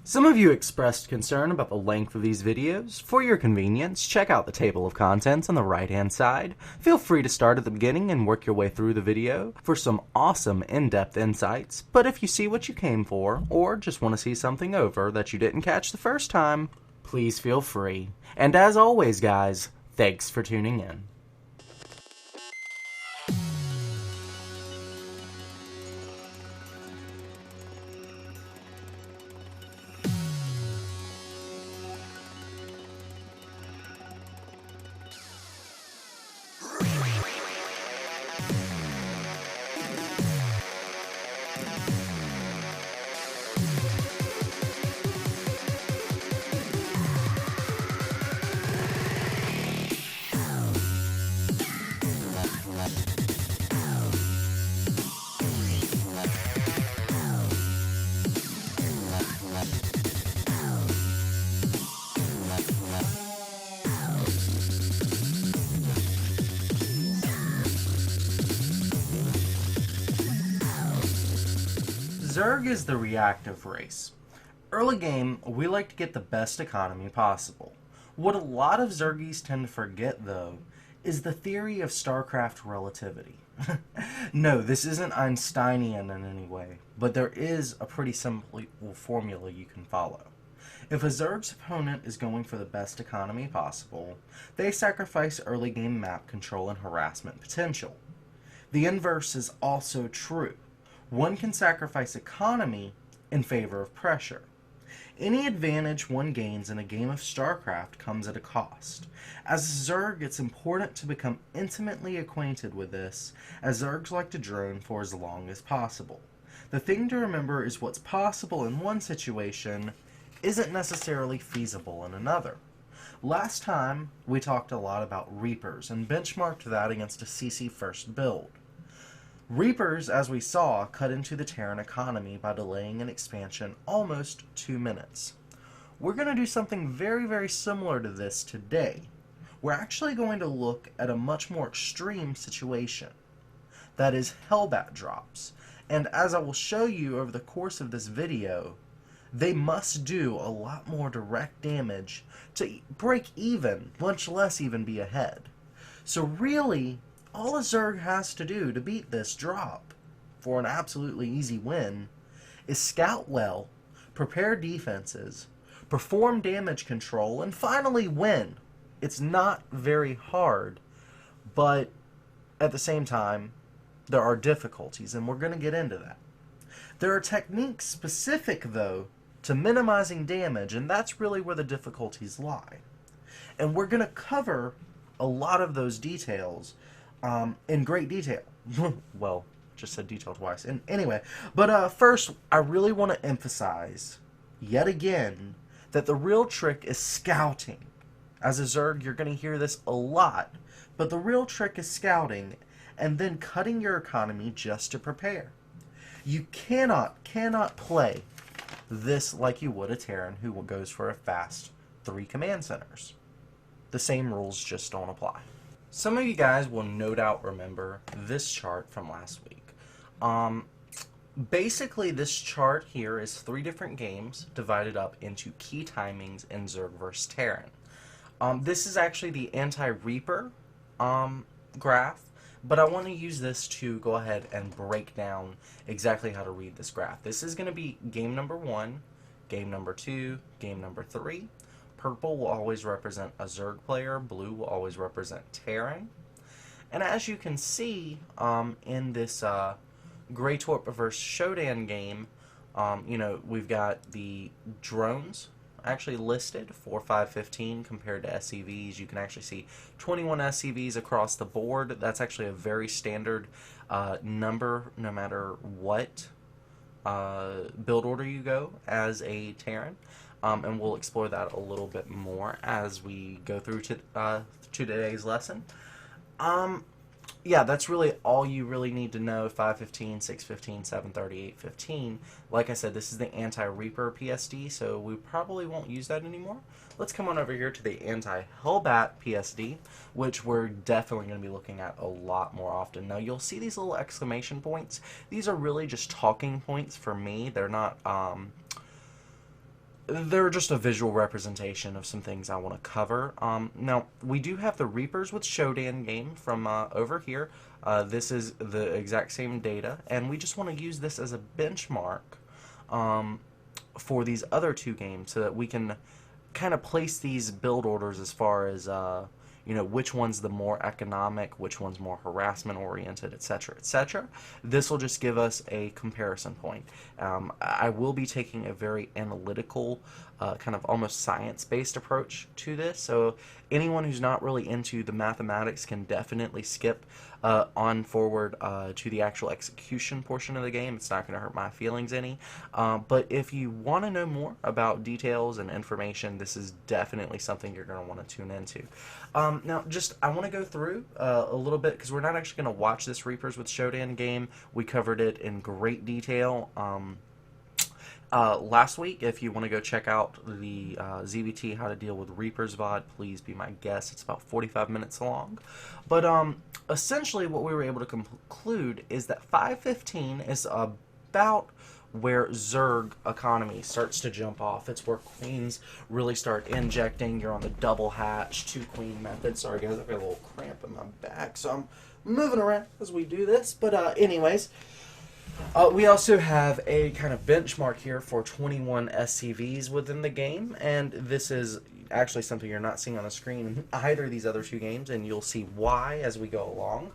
Some of you expressed concern about the length of these videos. For your convenience, check out the table of contents on the right-hand side. Feel free to start at the beginning and work your way through the video for some awesome in-depth insights. But if you see what you came for, or just want to see something over that you didn't catch the first time, please feel free. And as always, guys, thanks for tuning in. Zerg is the reactive race. Early game, we like to get the best economy possible. What a lot of Zergies tend to forget, though, is the theory of Starcraft relativity. No, this isn't Einsteinian in any way, but there is a pretty simple formula you can follow. If a Zerg's opponent is going for the best economy possible, they sacrifice early game map control and harassment potential. The inverse is also true. One can sacrifice economy in favor of pressure. Any advantage one gains in a game of Starcraft comes at a cost. As a Zerg, it's important to become intimately acquainted with this, as Zergs like to drone for as long as possible. The thing to remember is what's possible in one situation isn't necessarily feasible in another. Last time, we talked a lot about Reapers and benchmarked that against a CC first build. Reapers, as we saw, cut into the Terran economy by delaying an expansion almost 2 minutes. We're going to do something very similar to this today. We're actually going to look at a much more extreme situation. That is Hellbat drops. And as I will show you over the course of this video, they must do a lot more direct damage to break even, much less even be ahead. So really, all a Zerg has to do to beat this drop for an absolutely easy win is scout well, prepare defenses, perform damage control, and finally win. It's not very hard, but at the same time, there are difficulties, and we're going to get into that. There are techniques specific, though, to minimizing damage, and that's really where the difficulties lie. And we're going to cover a lot of those details in great detail. Well, just said detail twice. And anyway, but first, I really want to emphasize, yet again, that the real trick is scouting. As a Zerg, you're going to hear this a lot, but the real trick is scouting, and then cutting your economy just to prepare. You cannot play this like you would a Terran who goes for a fast 3 command centers. The same rules just don't apply. Some of you guys will no doubt remember this chart from last week. Basically, this chart here is 3 different games divided up into key timings in Zerg vs. Terran. This is actually the anti-Reaper graph, but I want to use this to go ahead and break down exactly how to read this graph. This is going to be game number 1, game number 2, game number 3. Purple will always represent a Zerg player, blue will always represent Terran. And as you can see in this Grey Torp vs. Shodan game, we've got the drones actually listed, 4, 5, 15 compared to SCVs. You can actually see 21 SCVs across the board. That's actually a very standard number no matter what build order you go as a Terran. And we'll explore that a little bit more as we go through to today's lesson. Yeah, that's really all you really need to know. 515, 615, 730, 815. Like I said, this is the anti-Reaper PSD, so we probably won't use that anymore. Let's come on over here to the anti-Hellbat PSD, which we're definitely going to be looking at a lot more often. Now, you'll see these little exclamation points. These are really just talking points for me. They're not they're just a visual representation of some things I want to cover. Now, we do have the Reapers with Shodan game from over here. This is the exact same data, and we just want to use this as a benchmark for these other two games so that we can kind of place these build orders as far as which one's the more economic, which one's more harassment oriented, etc., etc. This will just give us a comparison point. I will be taking a very analytical, kind of almost science-based approach to this, so anyone who's not really into the mathematics can definitely skip on forward to the actual execution portion of the game. It's not going to hurt my feelings any. But if you want to know more about details and information, this is definitely something you're going to want to tune into. Now, I want to go through a little bit, because we're not actually going to watch this Reapers with Shodan game. We covered it in great detail last week. If you want to go check out the ZvT How to Deal with Reapers VOD, please be my guest. It's about 45 minutes long. But essentially what we were able to conclude is that 5.15 is about where Zerg economy starts to jump off. It's where queens really start injecting. You're on the double hatch, 2 queen method. Sorry guys, I've got a little cramp in my back, so I'm moving around as we do this. But anyways, we also have a kind of benchmark here for 21 SCVs within the game, and this is actually something you're not seeing on the screen in either of these other two games, and you'll see why as we go along.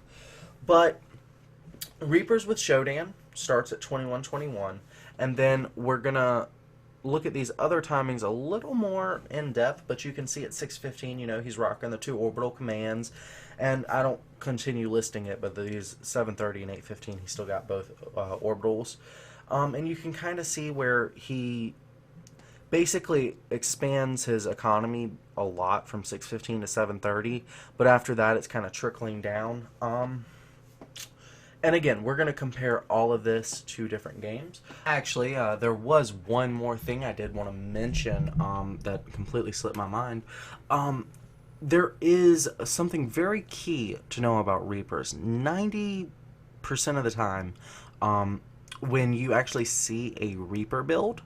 But Reapers with Shodan starts at 21-21, and then we're going to look at these other timings a little more in depth, but you can see at 6.15, he's rocking the 2 orbital commands, and I don't continue listing it, but these 7.30 and 8.15, he still got both orbitals. And you can kind of see where he basically expands his economy a lot from 6.15 to 7.30, but after that it's kind of trickling down. And again, we're going to compare all of this to different games. Actually, there was one more thing I did want to mention that completely slipped my mind. There is something very key to know about Reapers. 90% of the time, when you actually see a Reaper build,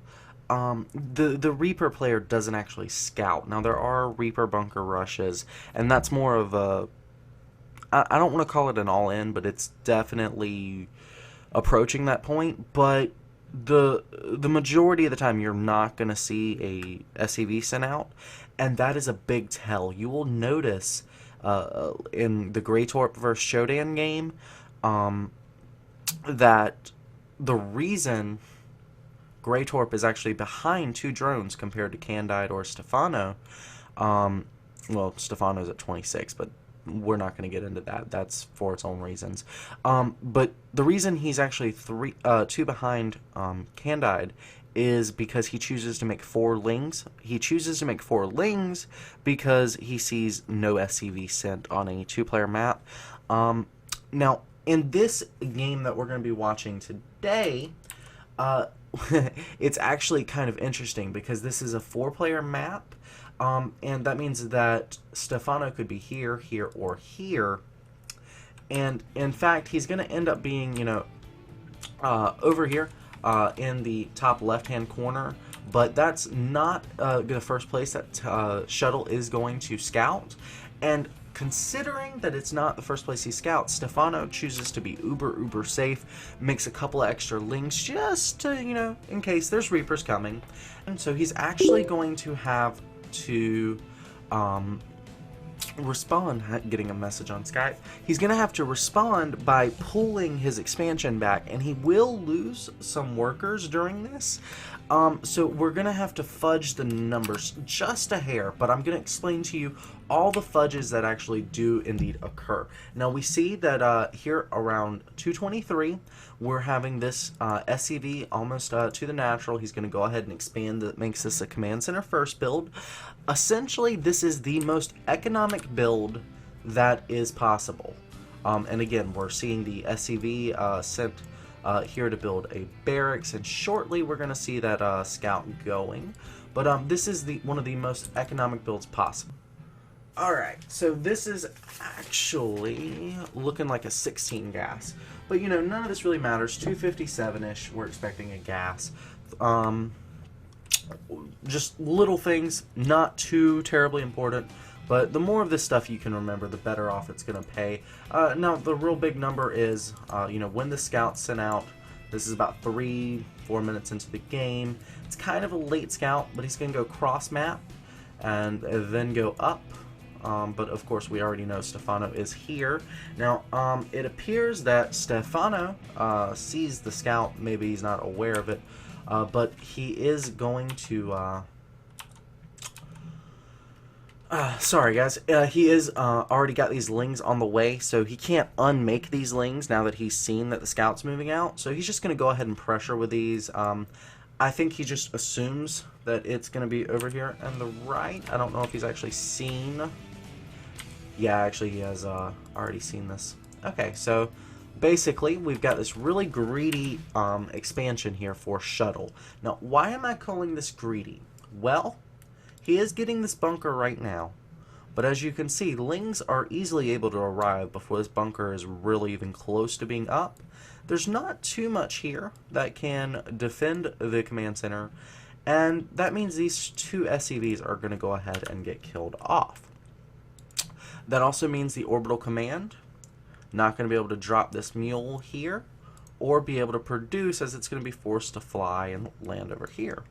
the Reaper player doesn't actually scout. Now, there are Reaper bunker rushes, and that's more of a... I don't want to call it an all-in, but it's definitely approaching that point. But the majority of the time, you're not going to see a SCV sent out, and that is a big tell. You will notice in the Greytorp vs. Shodan game that the reason Greytorp is actually behind 2 drones compared to Candide or Stefano, well, Stefano's at 26, but we're not going to get into that. That's for its own reasons. But the reason he's actually 2 behind Candide is because he chooses to make 4 lings. He chooses to make 4 lings because he sees no SCV sent on a 2-player map. Now, in this game that we're going to be watching today, it's actually kind of interesting because this is a 4-player map. And that means that Stefano could be here, here, or here. And in fact, he's going to end up being, over here in the top left-hand corner. But that's not the first place that Shuttle is going to scout. And considering that it's not the first place he scouts, Stefano chooses to be uber safe, makes a couple of extra links just to, in case there's Reapers coming. And so he's actually going to have to respond, getting a message on Skype. He's going to have to respond by pulling his expansion back, and he will lose some workers during this. So we're going to have to fudge the numbers just a hair, but I'm going to explain to you all the fudges that actually do indeed occur. Now we see that here around 223, we're having this SCV almost to the natural. He's going to go ahead and expand. That makes this a command center first build. Essentially, this is the most economic build that is possible. And again, we're seeing the SCV sent here to build a barracks, and shortly we're going to see that scout going. But this is one of the most economic builds possible. Alright, so this is actually looking like a 16 gas. But none of this really matters. 257-ish, we're expecting a gas. just little things, not too terribly important. But the more of this stuff you can remember, the better off it's going to pay. Now, the real big number is, when the scout's sent out. This is about 3-4 minutes into the game. It's kind of a late scout, but he's going to go cross-map and then go up. But, of course, we already know Stefano is here. Now, it appears that Stefano sees the scout. Maybe he's not aware of it. But he is going to... sorry guys, he is already got these lings on the way, so he can't unmake these lings now that he's seen that the scout's moving out. So he's just going to go ahead and pressure with these. I think he just assumes that it's going to be over here on the right. I don't know if he's actually seen. Yeah, actually he has already seen this. Okay, so basically we've got this really greedy expansion here for shuttle. Now, why am I calling this greedy? Well, he is getting this bunker right now, but as you can see, lings are easily able to arrive before this bunker is really even close to being up. There's not too much here that can defend the command center, and that means these 2 SCVs are going to go ahead and get killed off. That also means the orbital command not going to be able to drop this mule here, or be able to produce, as it's going to be forced to fly and land over here.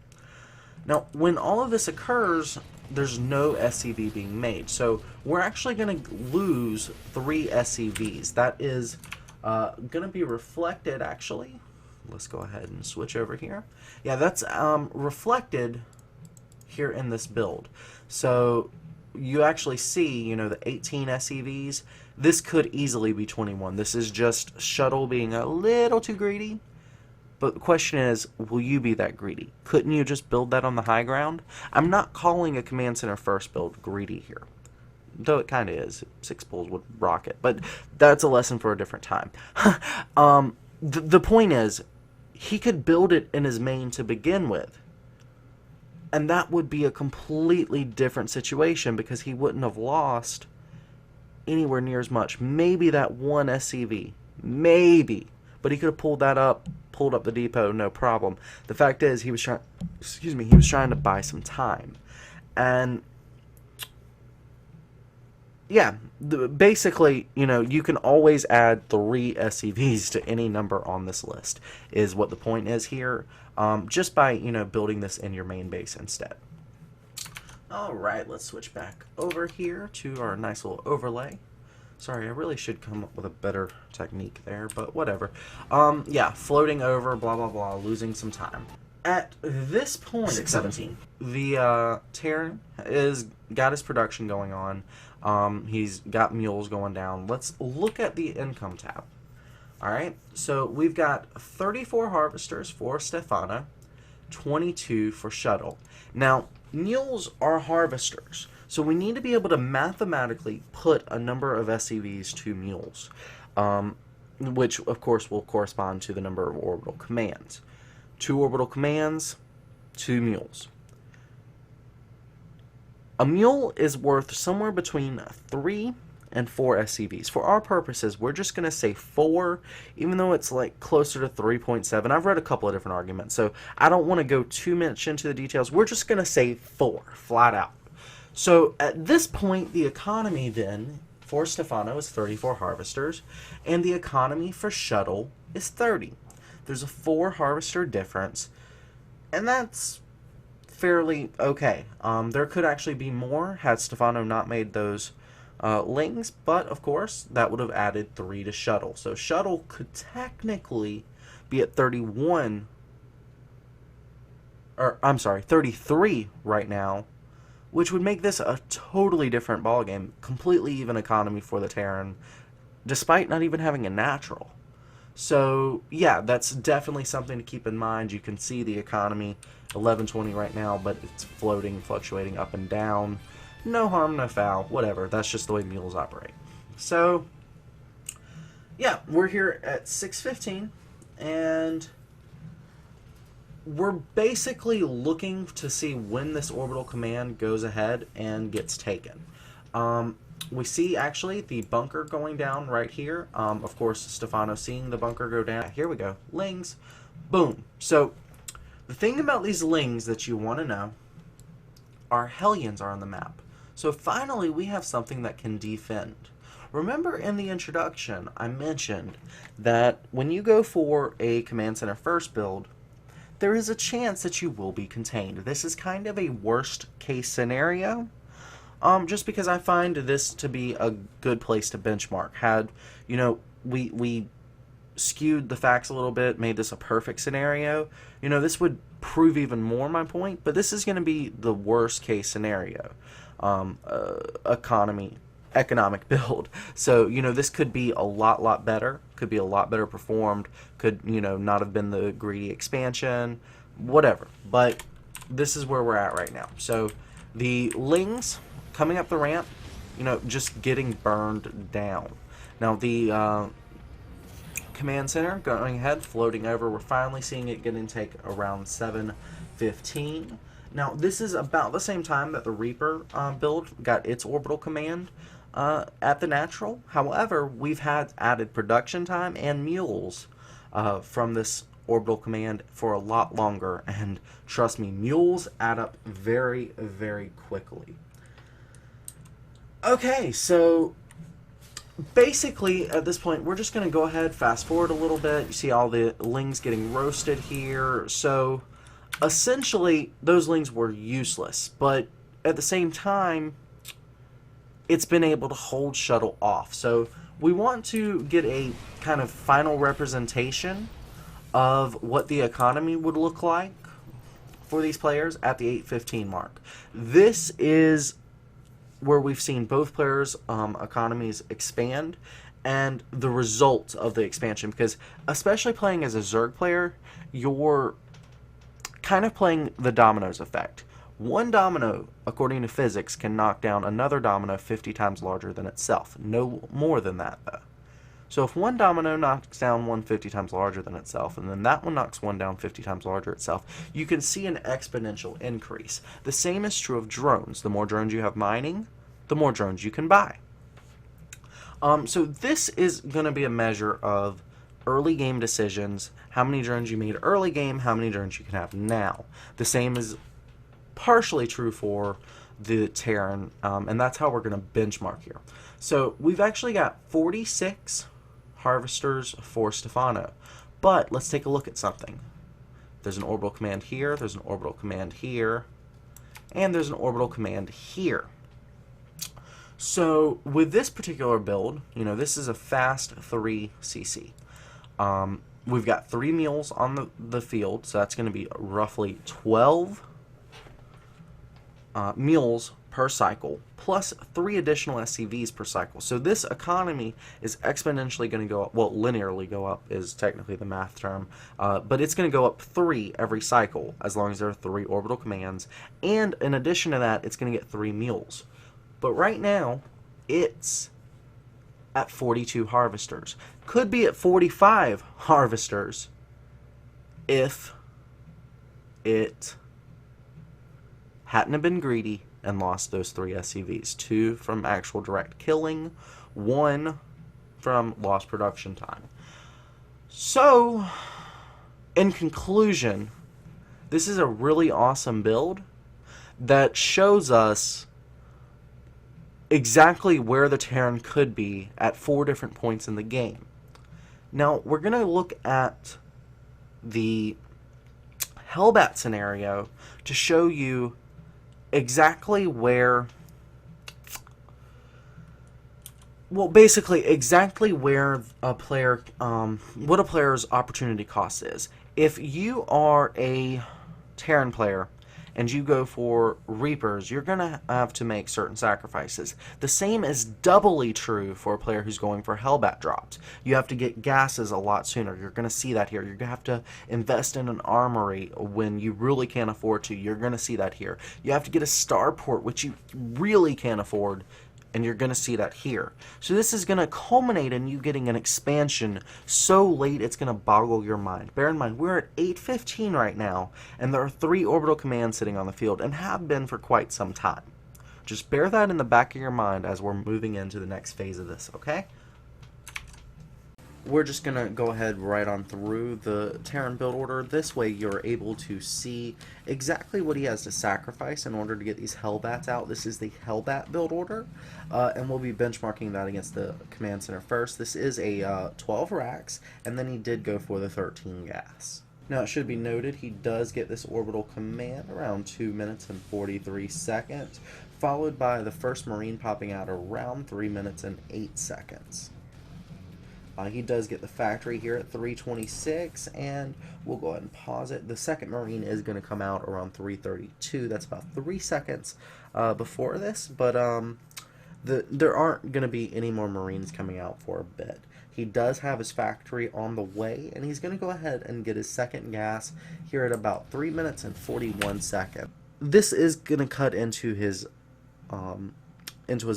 Now, when all of this occurs, there's no SCV being made. So we're actually going to lose 3 SCVs. That is going to be reflected, actually. Let's go ahead and switch over here. Yeah, that's reflected here in this build. So you actually see, the 18 SCVs. This could easily be 21. This is just shuttle being a little too greedy. But the question is, will you be that greedy? Couldn't you just build that on the high ground? I'm not calling a command center first build greedy here, though it kind of is. 6 pulls would rock it, but that's a lesson for a different time. The point is, he could build it in his main to begin with, and that would be a completely different situation because he wouldn't have lost anywhere near as much. Maybe that 1 SCV, maybe, but he could have pulled up the depot, no problem. The fact is, he was trying to buy some time. And yeah, basically, you can always add 3 SCVs to any number on this list, is what the point is here, just by, building this in your main base instead. Alright, let's switch back over here to our nice little overlay. Sorry, I really should come up with a better technique there, but whatever. Yeah, floating over, blah, blah, blah, losing some time. At this point, 617, the Terran got his production going on. He's got mules going down. Let's look at the income tab. Alright, so we've got 34 harvesters for Stefano, 22 for shuttle. Now, mules are harvesters. So we need to be able to mathematically put a number of SCVs to mules, which of course will correspond to the number of orbital commands. 2 orbital commands, 2 mules. A mule is worth somewhere between 3 and 4 SCVs. For our purposes, we're just going to say 4, even though it's like closer to 3.7. I've read a couple of different arguments, so I don't want to go too much into the details. We're just going to say 4, flat out. So at this point, the economy then for Stefano is 34 harvesters, and the economy for shuttle is 30. There's a 4 harvester difference, and that's fairly okay. There could actually be more had Stefano not made those lings, but of course that would have added 3 to shuttle. So shuttle could technically be at 31, or I'm sorry, 33 right now, which would make this a totally different ballgame. Completely even economy for the Terran, despite not even having a natural. So, yeah, that's definitely something to keep in mind. You can see the economy, 1120 right now, but it's floating, fluctuating up and down. No harm, no foul, whatever. That's just the way mules operate. So, yeah, we're here at 6:15, and we're basically looking to see when this orbital command goes ahead and gets taken. We see actually the bunker going down right here. Of course, Stefano seeing the bunker go down. Here we go. Lings. Boom. So the thing about these lings that you want to know our Hellions are on the map. So finally we have something that can defend. Remember in the introduction I mentioned that when you go for a Command Center first build, there is a chance that you will be contained. This is kind of a worst case scenario, just because I find this to be a good place to benchmark. Had, you know, we skewed the facts a little bit, made this a perfect scenario, you know, this would prove even more my point, but this is going to be the worst case scenario economic build. So, you know, this could be a lot better, could be a lot better performed, could, you know, not have been the greedy expansion, whatever. But this is where we're at right now. So the Lings coming up the ramp, you know, just getting burned down. Now the Command Center going ahead, floating over, we're finally seeing it get intake around 7:15. Now this is about the same time that the Reaper build got its orbital command at the natural. However, we've had added production time and mules from this orbital command for a lot longer, and trust me, mules add up very, very quickly. Okay, so basically at this point we're just going to go ahead, fast forward a little bit. You see all the Lings getting roasted here. So essentially those Lings were useless, but at the same time it's been able to hold shuttle off. So we want to get a kind of final representation of what the economy would look like for these players at the 8:15 mark. This is where we've seen both players' economies expand, and the result of the expansion, because especially playing as a Zerg player, you're kind of playing the dominoes effect. One domino, according to physics, can knock down another domino 50 times larger than itself. No more than that, though. So if one domino knocks down one 50 times larger than itself, and then that one knocks one down 50 times larger itself, you can see an exponential increase. The same is true of drones. The more drones you have mining, the more drones you can buy. So this is going to be a measure of early game decisions, how many drones you made early game, how many drones you can have now. The same is partially true for the Terran, and that's how we're going to benchmark here. So we've actually got 46 harvesters for Stefano, but let's take a look at something. There's an orbital command here, there's an orbital command here, and there's an orbital command here. So with this particular build, you know, this is a fast 3 CC. We've got 3 mules on the field, so that's going to be roughly 12 mules per cycle, plus 3 additional SCVs per cycle. So this economy is exponentially going to go up. Well, linearly go up is technically the math term, but it's going to go up 3 every cycle as long as there are 3 orbital commands. And in addition to that, it's going to get 3 mules. But right now, it's at 42 harvesters. Could be at 45 harvesters if it hadn't have been greedy and lost those 3 SCVs. 2 from actual direct killing, 1 from lost production time. So, in conclusion, this is a really awesome build that shows us exactly where the Terran could be at 4 different points in the game. Now, we're going to look at the Hellbat scenario to show you exactly where, well, basically exactly where a player, what a player's opportunity cost is. If you are a Terran player and you go for Reapers, you're going to have to make certain sacrifices. The same is doubly true for a player who's going for Hellbat drops. You have to get gases a lot sooner. You're going to see that here. You're going to have to invest in an armory when you really can't afford to. You're going to see that here. You have to get a starport, which you really can't afford, and you're going to see that here. So this is going to culminate in you getting an expansion so late it's going to boggle your mind. Bear in mind, we're at 8:15 right now, and there are 3 orbital commands sitting on the field, and have been for quite some time. Just bear that in the back of your mind as we're moving into the next phase of this, okay? we're just going to go ahead right on through the Terran build order. This way you're able to see exactly what he has to sacrifice in order to get these Hellbats out. This is the Hellbat build order, and we'll be benchmarking that against the Command Center first. This is a 12 racks, and then he did go for the 13 gas. Now, it should be noted he does get this orbital command around 2 minutes and 43 seconds, followed by the first Marine popping out around 3 minutes and 8 seconds. He does get the factory here at 3:26, and we'll go ahead and pause it. The second Marine is going to come out around 3:32. That's about 3 seconds before this, but there aren't going to be any more Marines coming out for a bit. He does have his factory on the way, and he's going to go ahead and get his second gas here at about 3 minutes and 41 seconds. This is going to cut into his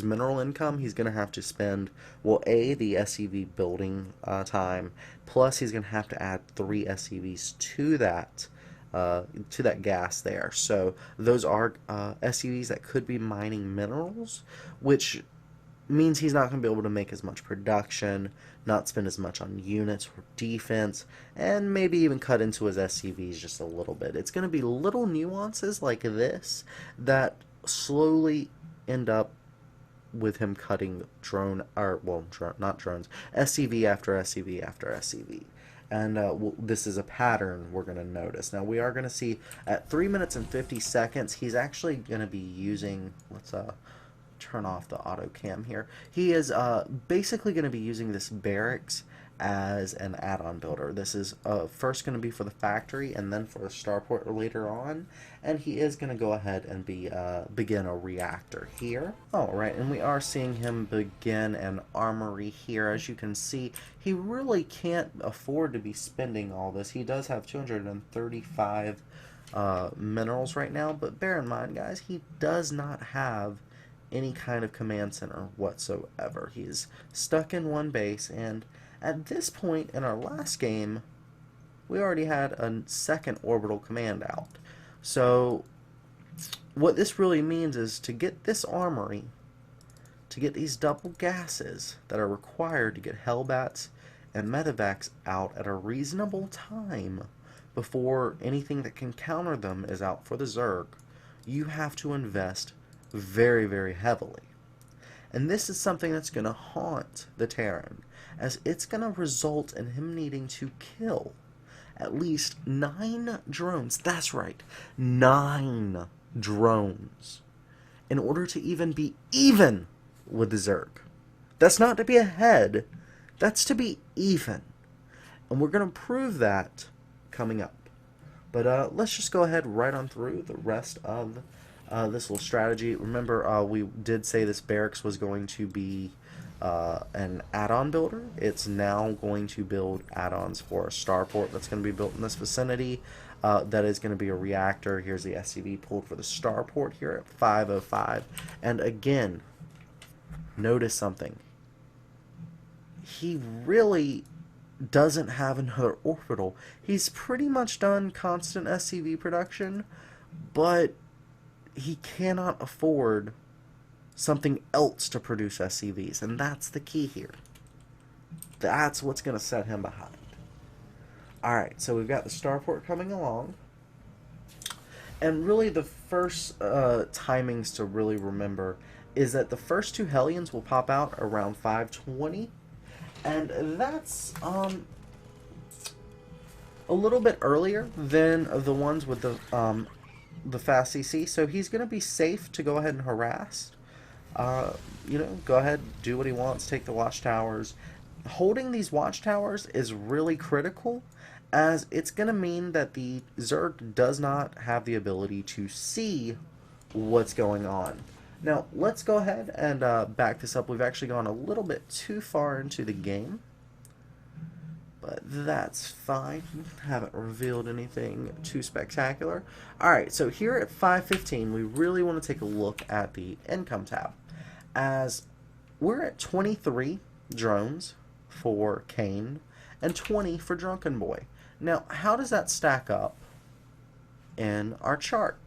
mineral income. He's going to have to spend, well, the SCV building time, plus he's going to have to add 3 SCVs to that gas there. So those are SCVs that could be mining minerals, which means he's not going to be able to make as much production, not spend as much on units or defense, and maybe even cut into his SCVs just a little bit. It's going to be little nuances like this that slowly end up with him cutting not drones, SCV after SCV after SCV. And this is a pattern we're going to notice. Now, we are going to see at 3 minutes and 50 seconds, he's actually going to be using, let's turn off the auto cam here. He is basically going to be using this barracks as an add-on builder. This is first going to be for the factory and then for the starport later on, and he is going to go ahead and begin a reactor here. Alright, and we are seeing him begin an armory here. As you can see, he really can't afford to be spending all this. He does have 235 minerals right now, but bear in mind, guys, he does not have any kind of command center whatsoever. He is stuck in one base, and at this point in our last game, we already had a second orbital command out. So what this really means is to get this armory, to get these double gases that are required to get Hellbats and Medivacs out at a reasonable time before anything that can counter them is out for the Zerg, you have to invest very, very heavily. And this is something that's going to haunt the Terran, as it's going to result in him needing to kill at least 9 drones. That's right, 9 drones in order to even be even with the Zerg. That's not to be ahead, that's to be even. And we're going to prove that coming up. But let's just go ahead right on through the rest of this little strategy. Remember, we did say this barracks was going to be an add-on builder. It's now going to build add-ons for a starport that's going to be built in this vicinity. That is going to be a reactor. Here's the SCV pulled for the starport here at 5:05. And again, notice something. He really doesn't have another orbital. He's pretty much done constant SCV production, but he cannot afford something else to produce SCVs, and that's the key here. That's what's going to set him behind. Alright, so we've got the starport coming along, and really the first timings to really remember is that the first 2 Hellions will pop out around 5:20, and that's a little bit earlier than the ones with the fast CC, so he's going to be safe to go ahead and harass. Go ahead, do what he wants, take the watchtowers. Holding these watchtowers is really critical, as it's going to mean that the Zerg does not have the ability to see what's going on. Now, let's go ahead and back this up. We've actually gone a little bit too far into the game, but that's fine. Haven't revealed anything too spectacular. Alright, so here at 5:15, we really want to take a look at the income tab, as we're at 23 drones for Kane and 20 for Drunken Boy. Now, how does that stack up in our chart?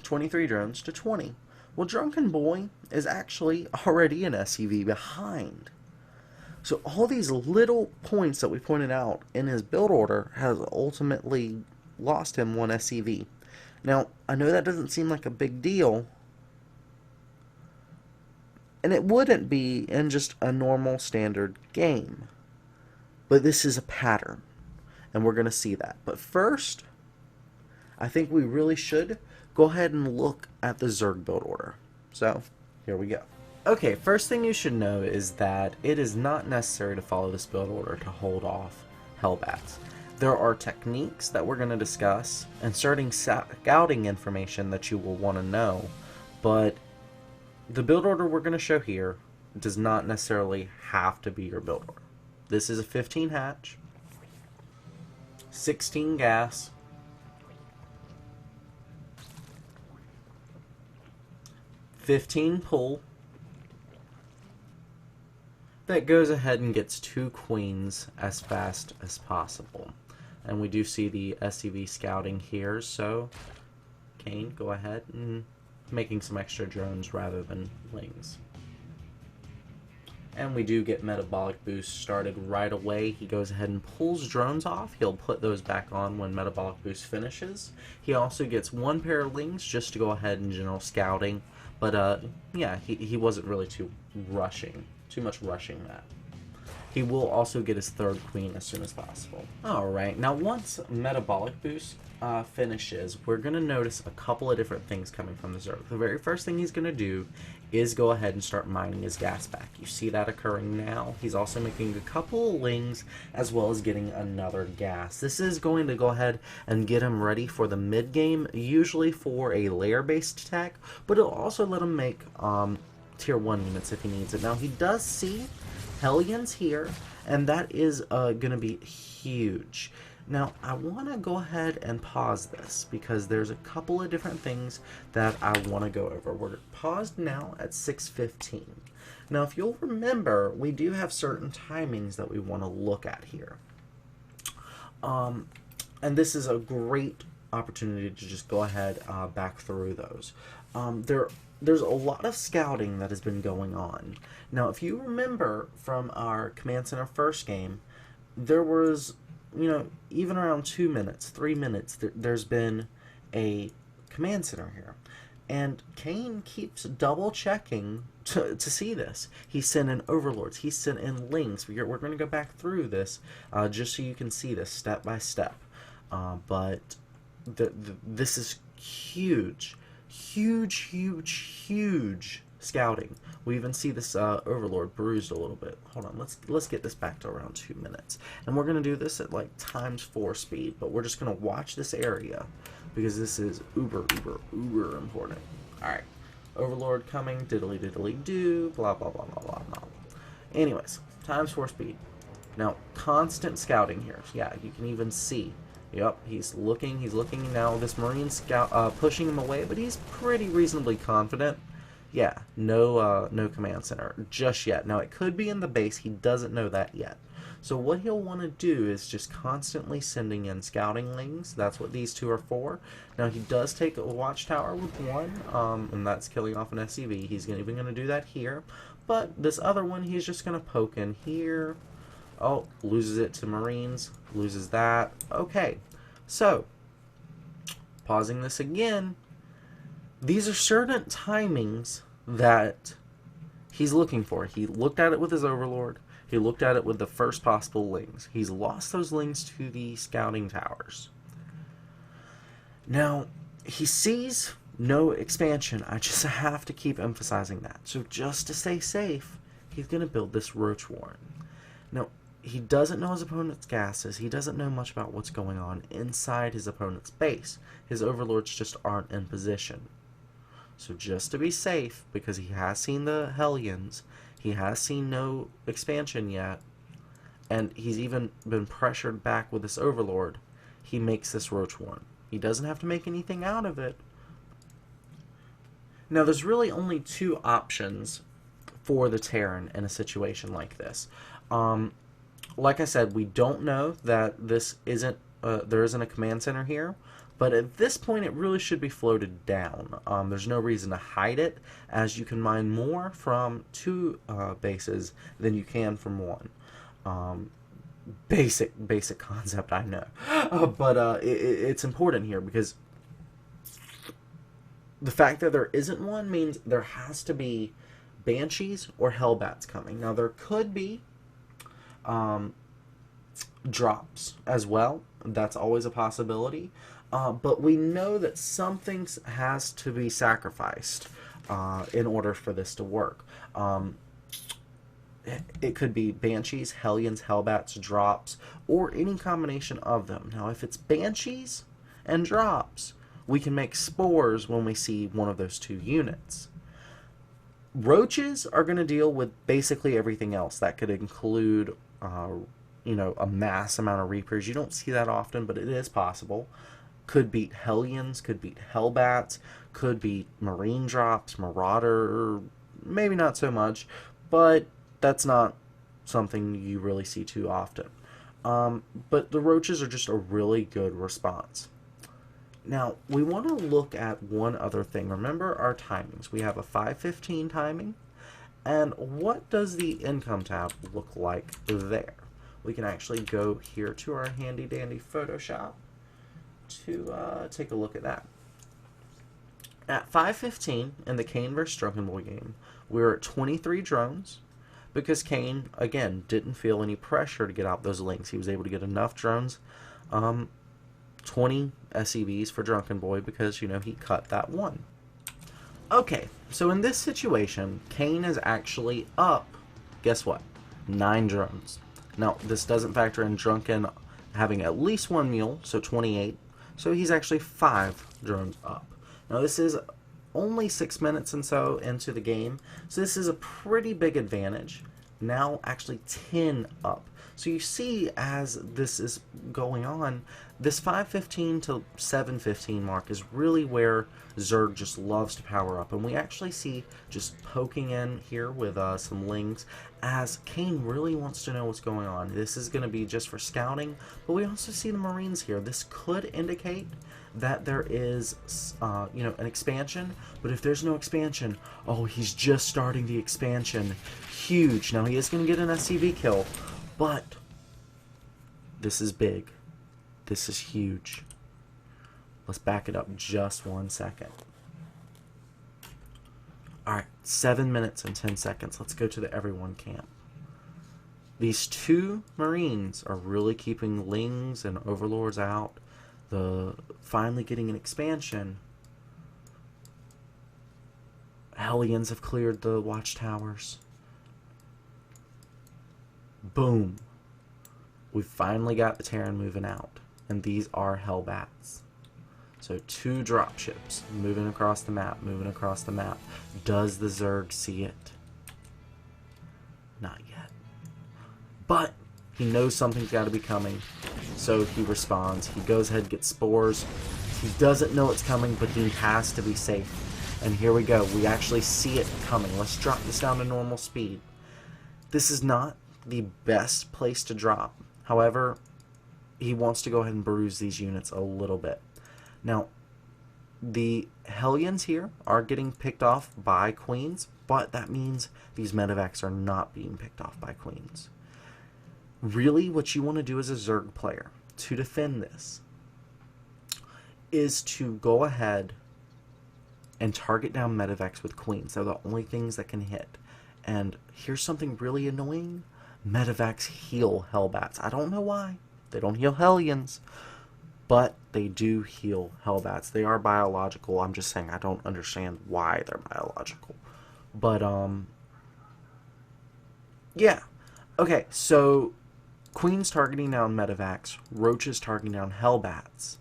23 drones to 20. Well, Drunken Boy is actually already an SCV behind. So all these little points that we pointed out in his build order has ultimately lost him 1 SCV. Now, I know that doesn't seem like a big deal, and it wouldn't be in just a normal standard game. But this is a pattern, and we're going to see that. But first, I think we really should go ahead and look at the Zerg build order. So, here we go. Okay, first thing you should know is that it is not necessary to follow this build order to hold off Hellbats. There are techniques that we're going to discuss and certain scouting information that you will want to know, but the build order we're going to show here does not necessarily have to be your build order. This is a 15 hatch, 16 gas, 15 pull, that goes ahead and gets 2 queens as fast as possible. And we do see the SCV scouting here, so Kane, go ahead and making some extra drones rather than lings. And we do get metabolic boost started right away. He goes ahead and pulls drones off. He'll put those back on when metabolic boost finishes. He also gets 1 pair of lings just to go ahead and general scouting. But yeah, he wasn't really too much rushing that. He will also get his 3rd queen as soon as possible. Alright, now once metabolic boost finishes, we're going to notice a couple of different things coming from the Zerg. The very first thing he's going to do is go ahead and start mining his gas back. You see that occurring now. He's also making a couple of lings as well as getting another gas. This is going to go ahead and get him ready for the mid game, usually for a layer based attack, but it'll also let him make tier 1 units if he needs it. Now he does see Hellions here, and that is going to be huge. Now, I want to go ahead and pause this because there's a couple of different things that I want to go over. We're paused now at 6:15. Now, if you'll remember, we do have certain timings that we want to look at here. And this is a great opportunity to just go ahead back through those. There's a lot of scouting that has been going on. Now, if you remember from our Command Center first game, there was, even around 2 minutes, 3 minutes, there's been a Command Center here. And Kane keeps double checking to see this. He sent in Overlords. He sent in Lings. We're going to go back through this just so you can see this step by step. But this is huge. Huge scouting. We even see this Overlord bruised a little bit. Hold on, let's get this back to around 2 minutes. And we're going to do this at like ×4 speed, but we're just going to watch this area because this is uber important. Alright, Overlord coming, diddly do, blah blah blah blah blah blah. Anyways, ×4 speed. Now, constant scouting here. Yeah, you can even see. Yep, he's looking now. This Marine scout pushing him away, but he's pretty reasonably confident. Yeah, no command center just yet. Now, it could be in the base. He doesn't know that yet. So what he'll want to do is just constantly sending in scouting lings. That's what these two are for. Now, he does take a watchtower with 1, and that's killing off an SCV. He's even going to do that here. But this other one, he's just going to poke in here. Oh, loses it to Marines. Loses that. Okay, so, pausing this again. These are certain timings that he's looking for. He looked at it with his Overlord. He looked at it with the first possible lings. He's lost those lings to the scouting towers. Now, he sees no expansion. I just have to keep emphasizing that. So just to stay safe, he's going to build this Roach Warren. Now, he doesn't know his opponent's gases. He doesn't know much about what's going on inside his opponent's base. His Overlords just aren't in position. So just to be safe, because he has seen the Hellions, he has seen no expansion yet, and he's even been pressured back with this Overlord, he makes this Roach Warren. He doesn't have to make anything out of it. Now, there's really only 2 options for the Terran in a situation like this. Like I said, we don't know that this isn't there isn't a command center here, but at this point it really should be floated down. There's no reason to hide it, as you can mine more from 2 bases than you can from 1. Basic concept, I know. But it's important here because the fact that there isn't one means there has to be Banshees or Hellbats coming. Now, there could be drops as well. That's always a possibility. But we know that something has to be sacrificed in order for this to work. It could be Banshees, Hellions, Hellbats, drops, or any combination of them. Now, if it's Banshees and drops, we can make spores when we see one of those two units. Roaches are going to deal with basically everything else. That could include, a mass amount of Reapers. You don't see that often, but it is possible. Could beat Hellions, could beat Hellbats, could beat Marine drops, Marauder, maybe not so much, but that's not something you really see too often. But the Roaches are just a really good response. Now, we want to look at one other thing. Remember our timings. We have a 5:15 timing. And what does the income tab look like there? We can actually go here to our handy dandy Photoshop to take a look at that. At 5:15 in the Kane vs. Drunken Boy game, we were at 23 drones because Kane, again, didn't feel any pressure to get out those links. He was able to get enough drones. 20 SEVs for Drunken Boy because, he cut that one. Okay, so in this situation, Kane is actually up, guess what? 9 drones. Now, this doesn't factor in Drunken having at least one mule, so 28. So he's actually 5 drones up. Now, this is only 6 minutes and so into the game, so this is a pretty big advantage. Now, actually 10 up. So you see, as this is going on, this 5:15 to 7:15 mark is really where Zerg just loves to power up. And we actually see just poking in here with some lings as Kane really wants to know what's going on. This is going to be just for scouting, but we also see the Marines here. This could indicate that there is, an expansion. But if there's no expansion, oh, he's just starting the expansion. Huge. Now, he is going to get an SCV kill. But this is big. This is huge. Let's back it up just 1 second. Alright, 7 minutes and 10 seconds. Let's go to the everyone camp. These 2 Marines are really keeping Lings and Overlords out. Finally getting an expansion. Hellions have cleared the watchtowers. Boom. We finally got the Terran moving out. And these are Hellbats. So 2 dropships moving across the map, Does the Zerg see it? Not yet. But he knows something's got to be coming. So he responds. He goes ahead and gets spores. He doesn't know it's coming, but he has to be safe. And here we go. We actually see it coming. Let's drop this down to normal speed. This is not the best place to drop. However, he wants to go ahead and bruise these units a little bit. Now, the Hellions here are getting picked off by Queens, but that means these Medivacs are not being picked off by Queens. Really, what you want to do as a Zerg player to defend this is to go ahead and target down Medivacs with Queens. They're the only things that can hit. And here's something really annoying. Medivacs heal Hellbats. I don't know why. They don't heal Hellions. But they do heal Hellbats. They are biological. I'm just saying I don't understand why they're biological. But, yeah. Okay, so Queen's targeting down Medivacs. Roach is targeting down Hellbats.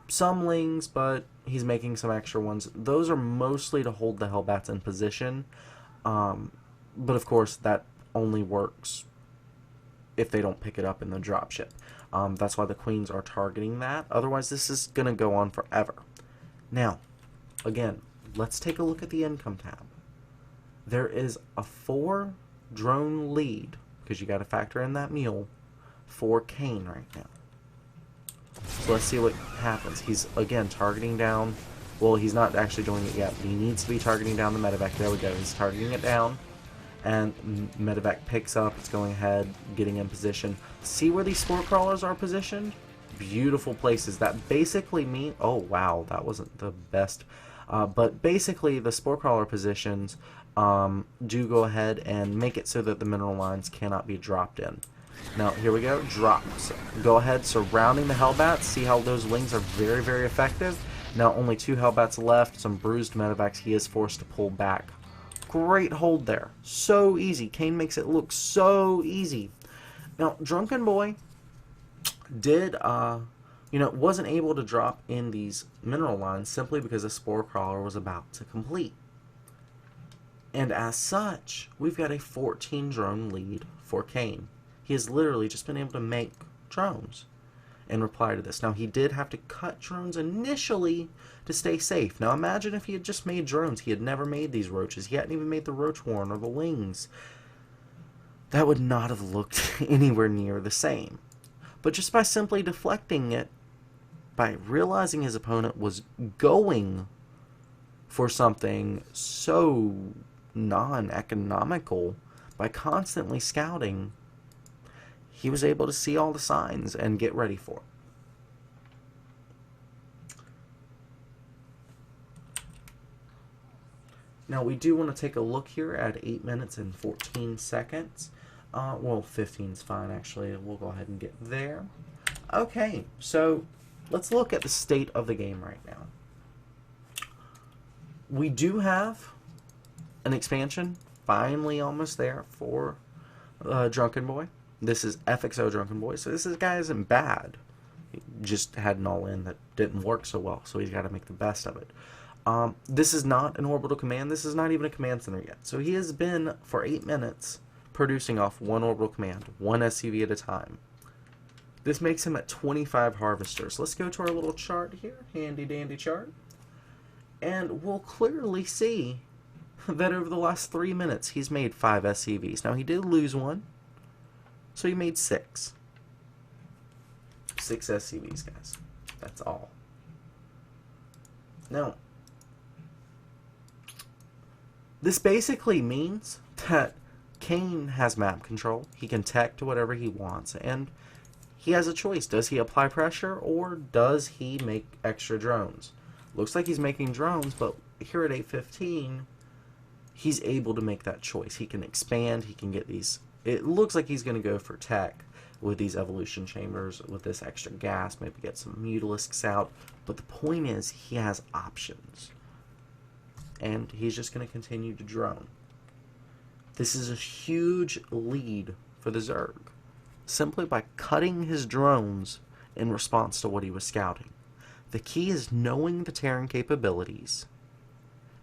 Some Lings, but he's making some extra ones. Those are mostly to hold the Hellbats in position. But, of course, that only works if they don't pick it up in the dropship. That's why the Queens are targeting that. Otherwise, this is going to go on forever. Now, again, let's take a look at the income tab. There is a 4 drone lead, because you got to factor in that mule, for Kane right now. So let's see what happens. He's, again, targeting down. Well, he's not actually doing it yet, but he needs to be targeting down the medevac. There we go. He's targeting it down. And Medivac picks up, it's going ahead, getting in position. See where these Spore Crawlers are positioned? Beautiful places. That basically mean, oh wow, that wasn't the best. But basically the Spore Crawler positions do go ahead and make it so that the mineral lines cannot be dropped in. Now, here we go, drops. Go ahead, surrounding the Hellbats. See how those lings are very, very effective? Now, only 2 Hellbats left, some bruised Medivacs. He is forced to pull back. Great hold there. So easy. Kane makes it look so easy. Now, Drunken Boy did, wasn't able to drop in these mineral lines simply because the Spore Crawler was about to complete. And as such, we've got a 14 drone lead for Kane. He has literally just been able to make drones in reply to this. Now, he did have to cut drones initially to stay safe. Now, imagine if he had just made drones. He had never made these roaches. He hadn't even made the roach horn or the wings. That would not have looked anywhere near the same. But just by simply deflecting it, by realizing his opponent was going for something so non-economical, by constantly scouting, he was able to see all the signs and get ready for it. Now, we do want to take a look here at 8 minutes and 14 seconds. Well, 15 is fine, actually. We'll go ahead and get there. Okay, so let's look at the state of the game right now. We do have an expansion, finally almost there, for Drunken Boy. This is FXO Drunken Boy, so this guy isn't bad. He just had an all-in that didn't work so well, so he's got to make the best of it. This is not an orbital command. This is not even a command center yet. So he has been, for 8 minutes, producing off 1 orbital command, 1 SCV at a time. This makes him at 25 harvesters. Let's go to our little chart here, handy-dandy chart. And we'll clearly see that over the last 3 minutes, he's made 5 SCVs. Now, he did lose 1. So he made 6. 6 SCVs, guys. That's all. Now, this basically means that Kane has map control. He can tech to whatever he wants, and he has a choice. Does he apply pressure, or does he make extra drones? Looks like he's making drones, but here at 8:15, he's able to make that choice. He can expand, he can get these. It looks like he's going to go for tech with these evolution chambers, with this extra gas, maybe get some mutalisks out. But the point is, he has options. And he's just going to continue to drone. This is a huge lead for the Zerg, simply by cutting his drones in response to what he was scouting. The key is knowing the Terran capabilities,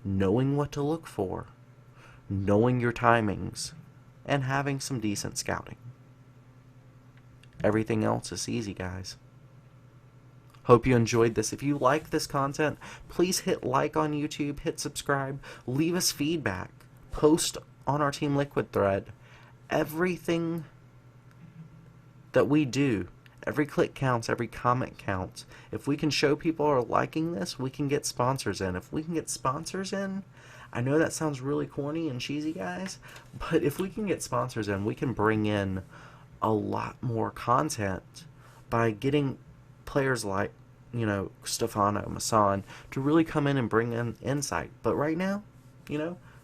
knowing what to look for, knowing your timings, and having some decent scouting. Everything else is easy, guys. Hope you enjoyed this. If you like this content, please hit like on YouTube, hit subscribe, leave us feedback, post on our Team Liquid thread. Everything that we do, every click counts, every comment counts. If we can show people are liking this, we can get sponsors in. If we can get sponsors in, I know that sounds really corny and cheesy, guys, but if we can get sponsors in, we can bring in a lot more content by getting players like, Stefano, Masan, to really come in and bring in insight. But right now,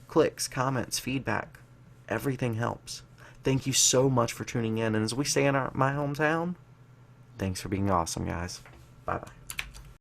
clicks, comments, feedback, everything helps. Thank you so much for tuning in, and as we say in my hometown, thanks for being awesome, guys. Bye-bye.